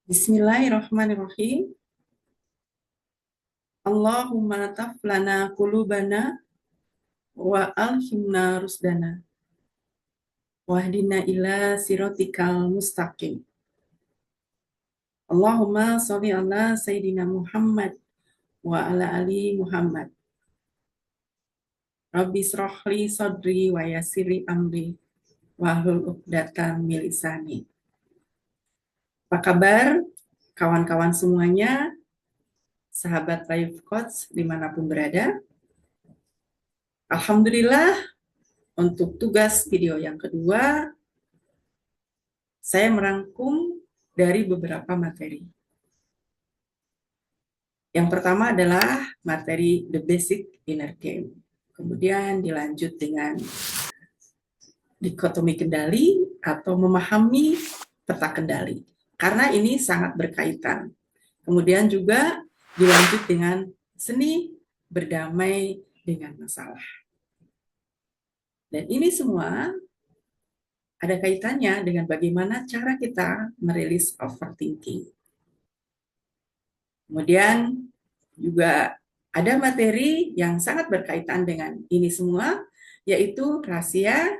Bismillahirrahmanirrahim. Allahumma taflana kulubana wa alhimna rusdana wahdina ila sirotikal mustaqim. Allahumma sholli ala Sayyidina Muhammad wa ala ali Muhammad. Rabbi srohli sodri wa yasiri amri wahlul uqdatan min lisani. Apa kabar kawan-kawan semuanya, sahabat Life Coach dimanapun berada? Alhamdulillah, untuk tugas video yang kedua, saya merangkum dari beberapa materi. Yang pertama adalah materi The Basic Inner Game. Kemudian dilanjut dengan dikotomi kendali atau memahami peta kendali. Karena ini sangat berkaitan. Kemudian juga dilanjut dengan seni berdamai dengan masalah. Dan ini semua ada kaitannya dengan bagaimana cara kita merilis overthinking. Kemudian juga ada materi yang sangat berkaitan dengan ini semua, yaitu rahasia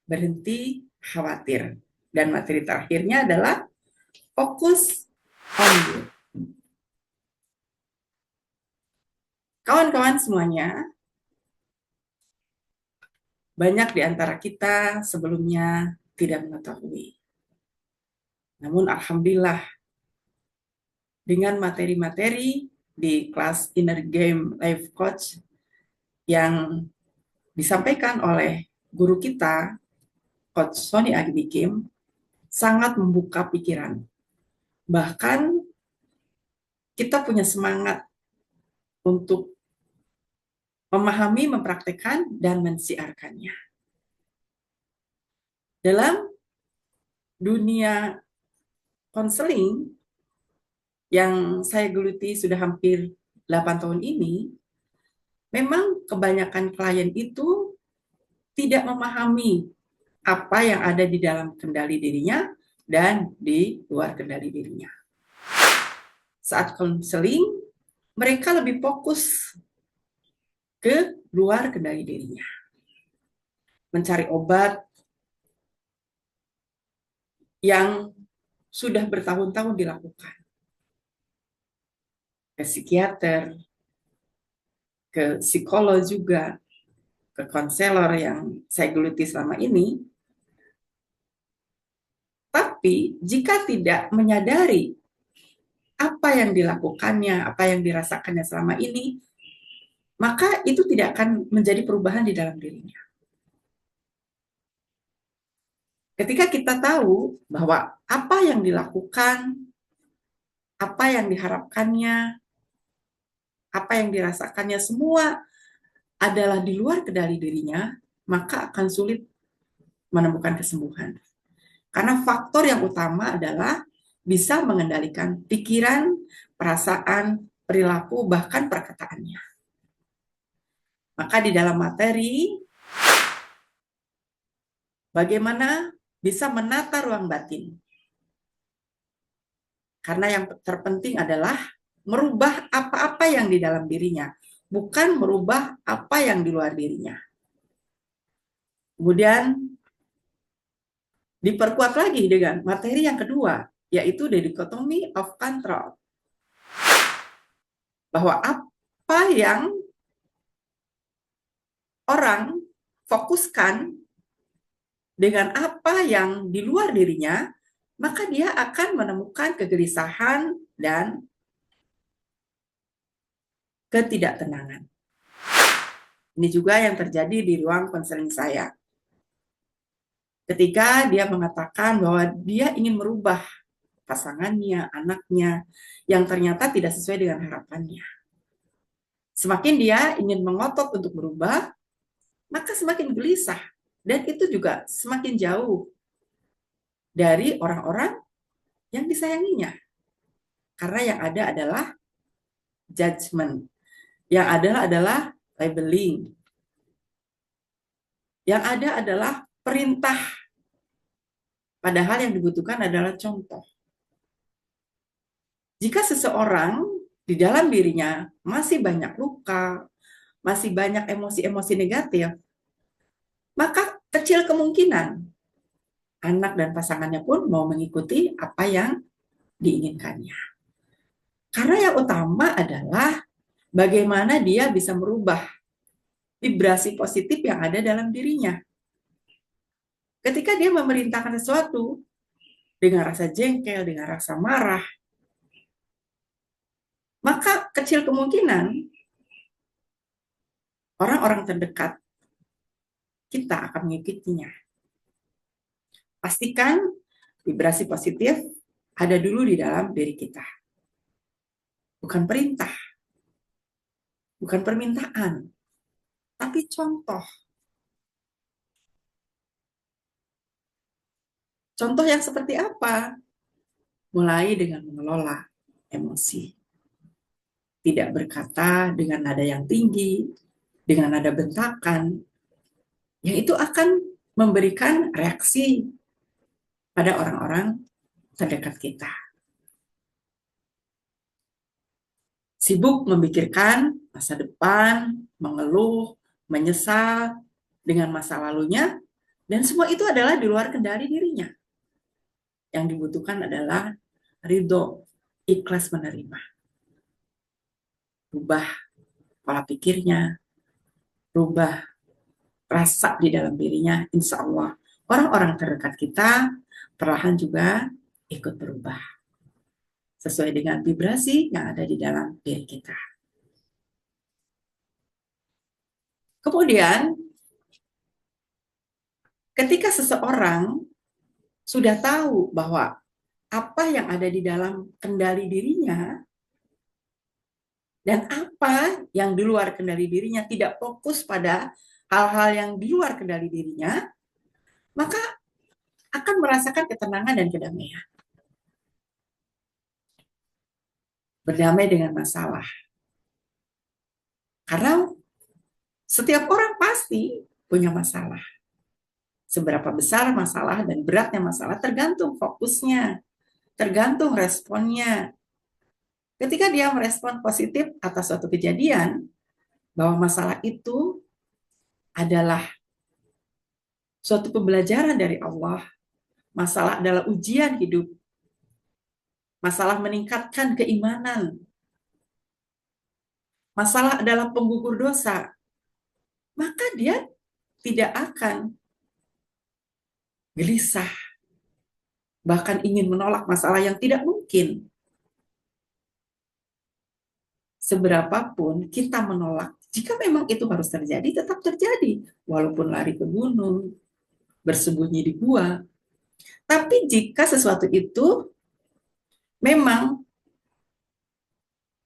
berhenti khawatir. Dan materi terakhirnya adalah fokus on you. Kawan-kawan semuanya, banyak di antara kita sebelumnya tidak mengetahui. Namun alhamdulillah, dengan materi-materi di kelas Inner Game Life Coach yang disampaikan oleh guru kita, Coach Sony Agdikim, sangat membuka pikiran. Bahkan kita punya semangat untuk memahami, mempraktekkan, dan mensiarkannya. Dalam dunia konseling yang saya geluti sudah hampir 8 tahun ini, memang kebanyakan klien itu tidak memahami apa yang ada di dalam kendali dirinya dan di luar kendali dirinya. Saat konseling, mereka lebih fokus ke luar kendali dirinya. Mencari obat yang sudah bertahun-tahun dilakukan. Ke psikiater, ke psikolog juga, ke konselor yang saya geluti selama ini. Tapi jika tidak menyadari apa yang dilakukannya, apa yang dirasakannya selama ini, maka itu tidak akan menjadi perubahan di dalam dirinya. Ketika kita tahu bahwa apa yang dilakukan, apa yang diharapkannya, apa yang dirasakannya semua adalah di luar kendali dirinya, maka akan sulit menemukan kesembuhan. Karena faktor yang utama adalah bisa mengendalikan pikiran, perasaan, perilaku, bahkan perkataannya. Maka di dalam materi, bagaimana bisa menata ruang batin. Karena yang terpenting adalah merubah apa-apa yang di dalam dirinya, bukan merubah apa yang di luar dirinya. Kemudian diperkuat lagi dengan materi yang kedua, yaitu the dichotomy of control. Bahwa apa yang orang fokuskan dengan apa yang di luar dirinya, maka dia akan menemukan kegelisahan dan ketidaktenangan. Ini juga yang terjadi di ruang konseling saya. Ketika dia mengatakan bahwa dia ingin merubah pasangannya, anaknya, yang ternyata tidak sesuai dengan harapannya. Semakin dia ingin mengotot untuk berubah, maka semakin gelisah. Dan itu juga semakin jauh dari orang-orang yang disayanginya. Karena yang ada adalah judgment. Yang adalah labeling. Yang ada adalah perintah. Padahal yang dibutuhkan adalah contoh. Jika seseorang di dalam dirinya masih banyak luka, masih banyak emosi-emosi negatif, maka kecil kemungkinan anak dan pasangannya pun mau mengikuti apa yang diinginkannya. Karena yang utama adalah bagaimana dia bisa merubah vibrasi positif yang ada dalam dirinya. Ketika dia memerintahkan sesuatu dengan rasa jengkel, dengan rasa marah, maka kecil kemungkinan orang-orang terdekat kita akan mengikutinya. Pastikan vibrasi positif ada dulu di dalam diri kita. Bukan perintah, bukan permintaan, tapi contoh. Contoh yang seperti apa? Mulai dengan mengelola emosi. Tidak berkata dengan nada yang tinggi, dengan nada bentakan, yang itu akan memberikan reaksi pada orang-orang terdekat kita. Sibuk memikirkan masa depan, mengeluh, menyesal dengan masa lalunya, dan semua itu adalah di luar kendali dirinya. Yang dibutuhkan adalah ridho, ikhlas menerima. Rubah pola pikirnya, rubah rasa di dalam dirinya, insya Allah orang-orang terdekat kita perlahan juga ikut berubah sesuai dengan vibrasi yang ada di dalam diri kita. Kemudian, ketika seseorang sudah tahu bahwa apa yang ada di dalam kendali dirinya dan apa yang di luar kendali dirinya, tidak fokus pada hal-hal yang di luar kendali dirinya, maka akan merasakan ketenangan dan kedamaian. Berdamai dengan masalah. Karena setiap orang pasti punya masalah. Seberapa besar masalah dan beratnya masalah tergantung fokusnya, tergantung responnya. Ketika dia merespon positif atas suatu kejadian, bahwa masalah itu adalah suatu pembelajaran dari Allah, masalah adalah ujian hidup, masalah meningkatkan keimanan, masalah adalah penggugur dosa, maka dia tidak akan gelisah, bahkan ingin menolak masalah yang tidak mungkin. Seberapapun kita menolak, jika memang itu harus terjadi, tetap terjadi. Walaupun lari ke gunung, bersembunyi di gua. Tapi jika sesuatu itu memang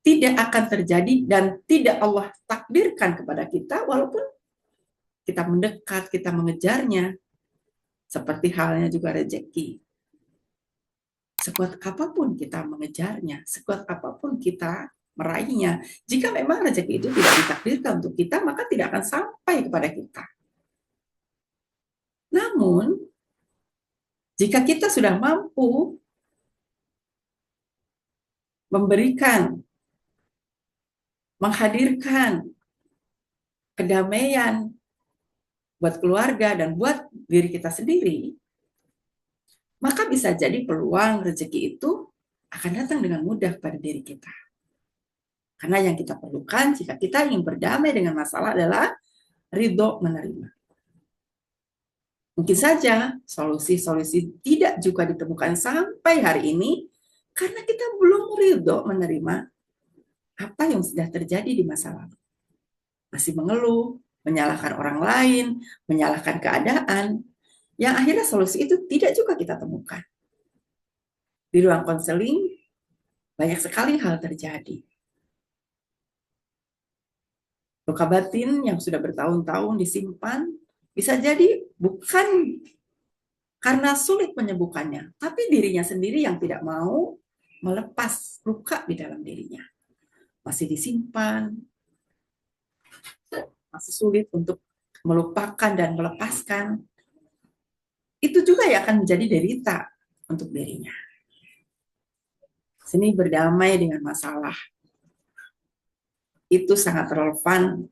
tidak akan terjadi dan tidak Allah takdirkan kepada kita, walaupun kita mendekat, kita mengejarnya, seperti halnya juga rezeki. Sekuat apapun kita mengejarnya, sekuat apapun kita meraihnya, jika memang rezeki itu tidak ditakdirkan untuk kita, maka tidak akan sampai kepada kita. Namun, jika kita sudah mampu memberikan, menghadirkan kedamaian buat keluarga dan buat diri kita sendiri, maka bisa jadi peluang rezeki itu akan datang dengan mudah pada diri kita. Karena yang kita perlukan jika kita ingin berdamai dengan masalah adalah ridho menerima. Mungkin saja solusi-solusi tidak juga ditemukan sampai hari ini karena kita belum ridho menerima apa yang sudah terjadi di masa lalu. Masih mengeluh, menyalahkan orang lain, menyalahkan keadaan, yang akhirnya solusi itu tidak juga kita temukan. Di ruang konseling, banyak sekali hal terjadi. Luka batin yang sudah bertahun-tahun disimpan, bisa jadi bukan karena sulit menyembuhkannya, tapi dirinya sendiri yang tidak mau melepas luka di dalam dirinya. Masih disimpan, masih sulit untuk melupakan dan melepaskan. Itu juga yang akan menjadi derita untuk dirinya. Seni berdamai dengan masalah. Itu sangat relevan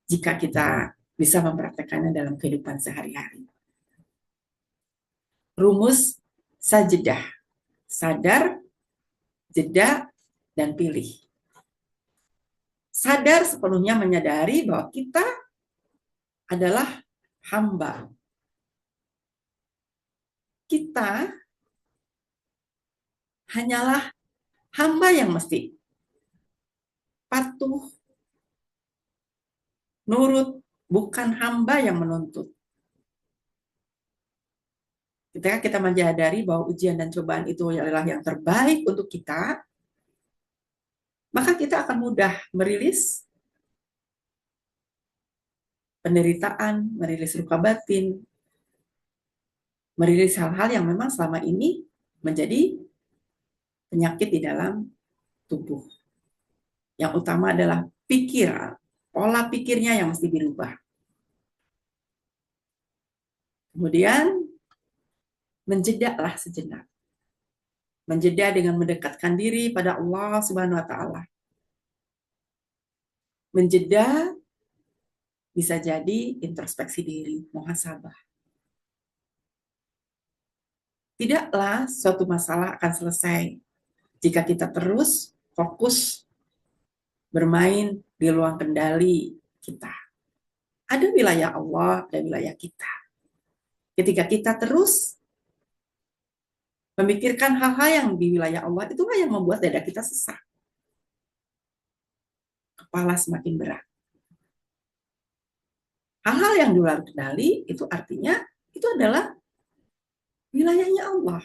jika kita bisa mempraktekannya dalam kehidupan sehari-hari. Rumus sajedah, sadar, jeda, dan pilih. Sadar sepenuhnya menyadari bahwa kita adalah hamba. Kita hanyalah hamba yang mesti patuh, nurut, bukan hamba yang menuntut. Ketika kita menyadari bahwa ujian dan cobaan itu adalah yang terbaik untuk kita, maka kita akan mudah merilis penderitaan, merilis luka batin, merilis hal-hal yang memang selama ini menjadi penyakit di dalam tubuh. Yang utama adalah pikiran, pola pikirnya yang mesti dirubah. Kemudian menjedaklah sejenak. Menjeda dengan mendekatkan diri pada Allah Subhanahu wa taala. Menjeda bisa jadi introspeksi diri, muhasabah. Tidaklah suatu masalah akan selesai jika kita terus fokus bermain di ruang kendali kita. Ada wilayah Allah, ada wilayah kita. Ketika kita terus memikirkan hal-hal yang di wilayah Allah, itulah yang membuat dada kita sesak. Kepala semakin berat. Hal-hal yang di luar kendali, itu artinya itu adalah wilayahnya Allah.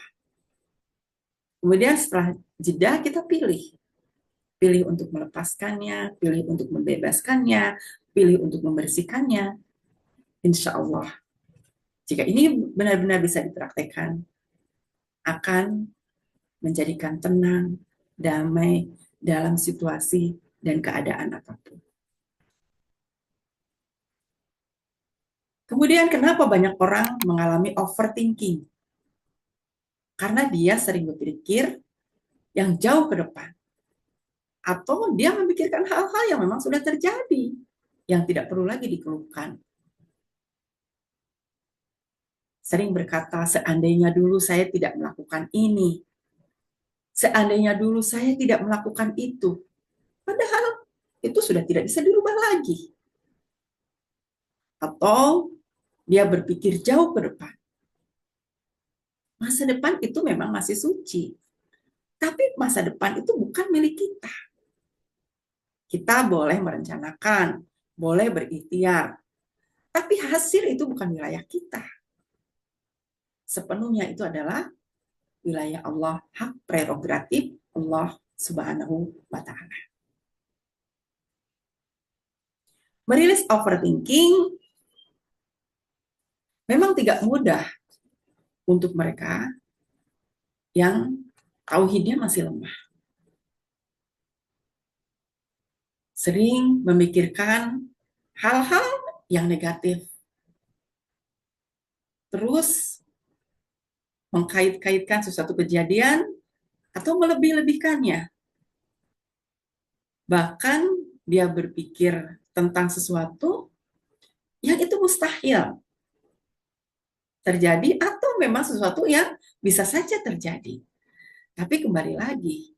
Kemudian setelah jeda kita pilih. Pilih untuk melepaskannya, pilih untuk membebaskannya, pilih untuk membersihkannya. Insya Allah, jika ini benar-benar bisa dipraktekkan, akan menjadikan tenang, damai dalam situasi dan keadaan apapun. Kemudian kenapa banyak orang mengalami overthinking? Karena dia sering berpikir yang jauh ke depan. Atau dia memikirkan hal-hal yang memang sudah terjadi, yang tidak perlu lagi dikeluhkan. Sering berkata, seandainya dulu saya tidak melakukan ini, seandainya dulu saya tidak melakukan itu. Padahal itu sudah tidak bisa dirubah lagi. Atau dia berpikir jauh ke depan. Masa depan itu memang masih suci. Tapi masa depan itu bukan milik kita. Kita boleh merencanakan, boleh berikhtiar. Tapi hasil itu bukan wilayah kita. Sepenuhnya itu adalah wilayah Allah, hak prerogatif Allah Subhanahu wa taala. Merilis overthinking memang tidak mudah untuk mereka yang tauhidnya masih lemah. Sering memikirkan hal-hal yang negatif. Terus mengkait-kaitkan sesuatu kejadian atau melebih-lebihkannya. Bahkan dia berpikir tentang sesuatu yang itu mustahil terjadi atau memang sesuatu yang bisa saja terjadi. Tapi kembali lagi,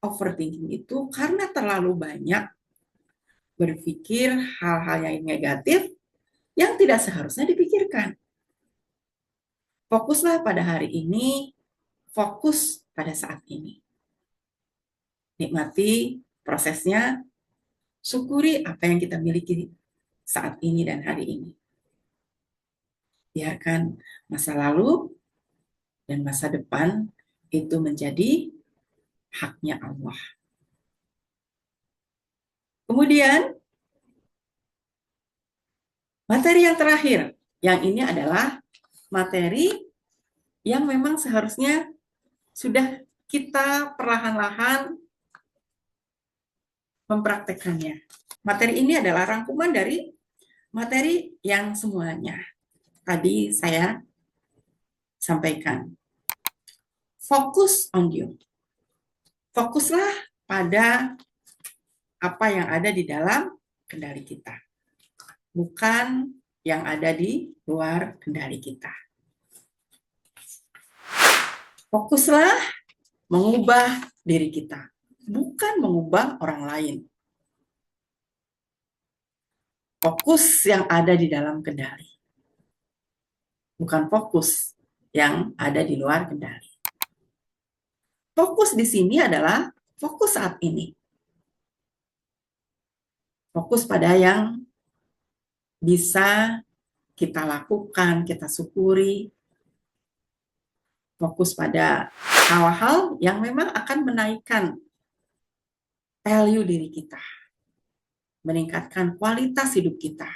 overthinking itu karena terlalu banyak berpikir hal-hal yang negatif yang tidak seharusnya dipikirkan. Fokuslah pada hari ini, fokus pada saat ini. Nikmati prosesnya, syukuri apa yang kita miliki saat ini dan hari ini. Biarkan masa lalu dan masa depan itu menjadi haknya Allah. Kemudian, materi yang terakhir, yang ini adalah materi yang memang seharusnya sudah kita perlahan-lahan mempraktekannya. Materi ini adalah rangkuman dari materi yang semuanya tadi saya sampaikan. Focus on you. Fokuslah pada apa yang ada di dalam kendali kita, bukan yang ada di luar kendali kita. Fokuslah mengubah diri kita, bukan mengubah orang lain. Fokus yang ada di dalam kendali, bukan fokus yang ada di luar kendali. Fokus di sini adalah fokus saat ini. Fokus pada yang bisa kita lakukan, kita syukuri. Fokus pada hal-hal yang memang akan menaikkan value diri kita, meningkatkan kualitas hidup kita.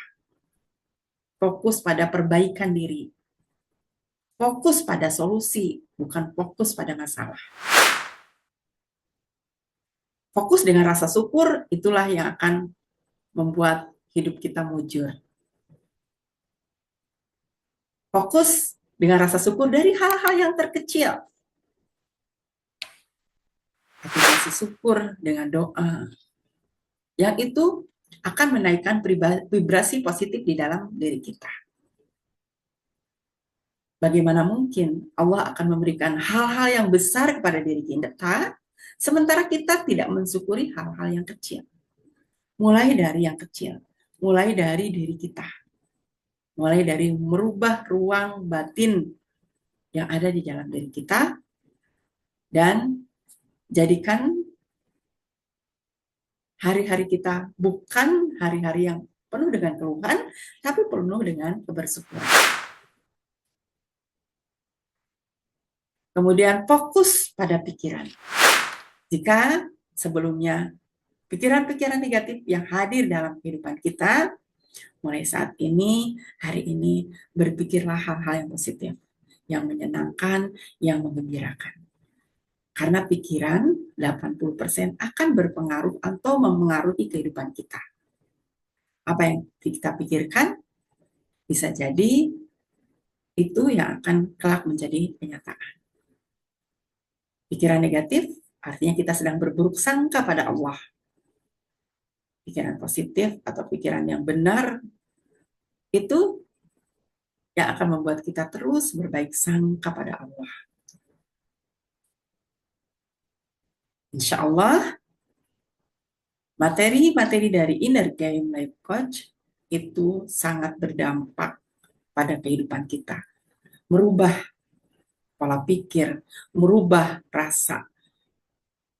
Fokus pada perbaikan diri. Fokus pada solusi, bukan fokus pada masalah. Fokus dengan rasa syukur, itulah yang akan membuat hidup kita mujur. Fokus dengan rasa syukur dari hal-hal yang terkecil. Aplikasi syukur dengan doa. Yang itu akan menaikkan vibrasi positif di dalam diri kita. Bagaimana mungkin Allah akan memberikan hal-hal yang besar kepada diri kita, sementara kita tidak mensyukuri hal-hal yang kecil. Mulai dari yang kecil, mulai dari diri kita. Mulai dari merubah ruang batin yang ada di dalam diri kita, dan jadikan hari-hari kita bukan hari-hari yang penuh dengan keluhan, tapi penuh dengan kebersyukuran. Kemudian fokus pada pikiran. Jika sebelumnya pikiran-pikiran negatif yang hadir dalam kehidupan kita, mulai saat ini, hari ini, berpikirlah hal-hal yang positif, yang menyenangkan, yang menggembirakan. Karena pikiran 80% akan berpengaruh atau memengaruhi kehidupan kita. Apa yang kita pikirkan bisa jadi itu yang akan kelak menjadi kenyataan. Pikiran negatif artinya kita sedang berburuk sangka pada Allah. Pikiran positif atau pikiran yang benar itu yang akan membuat kita terus berbaik sangka pada Allah. Insya Allah, materi-materi dari Inner Game Life Coach itu sangat berdampak pada kehidupan kita. Merubah pola pikir, merubah rasa,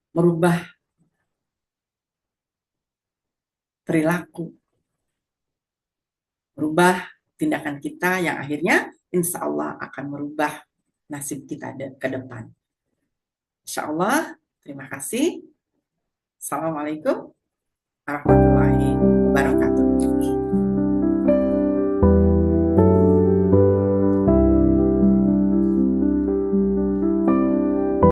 merubah perilaku, merubah tindakan kita yang akhirnya insya Allah akan merubah nasib kita ke depan. Insya Allah, terima kasih. Assalamualaikum warahmatullahi wabarakatuh.